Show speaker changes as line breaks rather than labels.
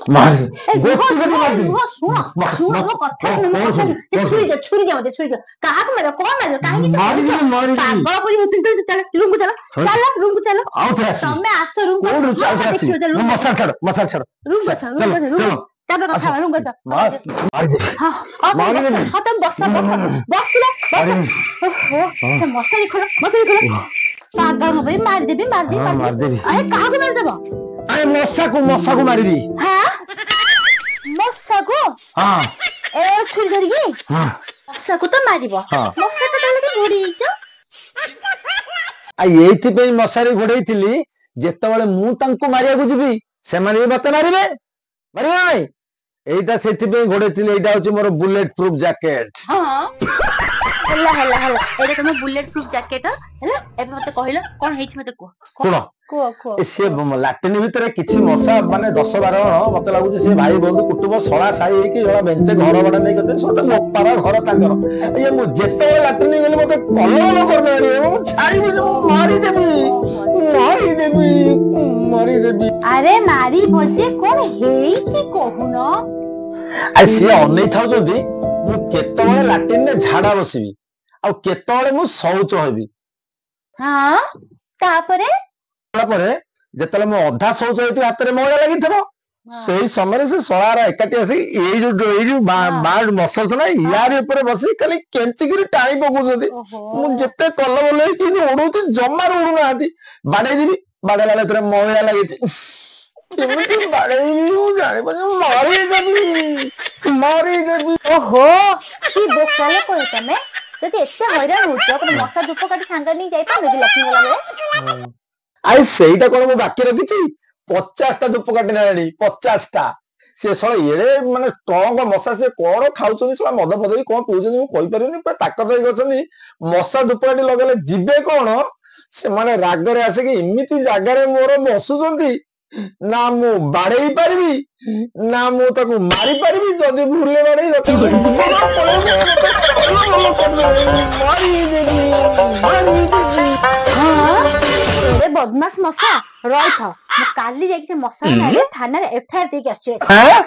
मार
गोटी गोटी मार दे सुनो सुनो वो कथा सुनो छुरी दे कहा को मारो कौन मारो काहे की
मार दे
पागल पड़ी होती तो चल रूम को चलो रूम को चलो
आओ थे
तमे आसो रूम
को चल मसाल छड़
रूम को चलो तबे कथा रूम को चल
मार दे
हां मार दे खत्म बस ले ओहो से मसाली खोलो पागल हो भाई मार दे अरे कहा को मार देबो
अरे मस्सा को मारबी
हां मस्सा को
हां
ए छुरी धरी की
हां
मस्सा को तो मारिबो मस्सा तो ताले के घोड़ी छ
आ एथि पे मसारी घोड़ैथिली जेतबेले मु तांको मारिया को जिबी से माने मते मारिबे मारिबे एइटा सेथि पे घोड़ैथिली एइटा होची मोर बुलेट प्रूफ जैकेट
हां हल्ला एटा तुम बुलेट प्रूफ जैकेट हला एबे मते कहिलो कोन हेछि मते को
से लाटिन भीतर किछि मशा माने 10-12 मते लागुची से भाई बंधु कुटुंब सळा साई कि जळा बेंचे घर बडा नै करते सोता मोपारा घर तांकर ये मु जेते लाटिन गेले मते कलल कर देनी मु छाई मारी देबी
अरे मारी बजे कोन हेछि कोहुनो
आ से अनै थाउ जदी मु केतबे लाटिन ने झाडा बसिबी आ केतबे मु शौच होबी
हां तापरे
जेतले मो अधा शौच होती हाथ में मैला लगी से समय से सलार एकाठी आसी बाड मसल ना यार ऊपर बसी खाली केंचिगिरी टाणी पकौଛନ୍ତି मु जेते कल बोले कि उड़ौती जमार उड़ू नाहांती बाडेदेबी बाडेला तरे मैला लगी केମିତି बाडेदेबी मु जानि मारी देबी
ओहो की बोकाले कोइ तमे जति एते हैरान होछ अपन मसा धूप काटी छांगा नहीं जाई पाबे कि लक्ष्मी वाला बेले
आई सेटा कोन मु बाकी रखिछि 50 टा धूप काटी नानी 50 टा से सळ एड़े माने स्ट्रांग मसा से कोन खाउछनी सळ मद पदई कोन पिउछनी मु कहि परिनी पर ताकत होई गछनी मसा धूप काटी लगले जिबे कोन से माने रागरे आसे कि इमिति जागा रे मोर बसुछंती ना मु बाड़ेई पारबी ना मु ताकू मारी पारबी जदी भूले बाड़ेई
अरे बदमाश मसा रही था काली जाके मसा थाना एफआईआर देके आछे
हां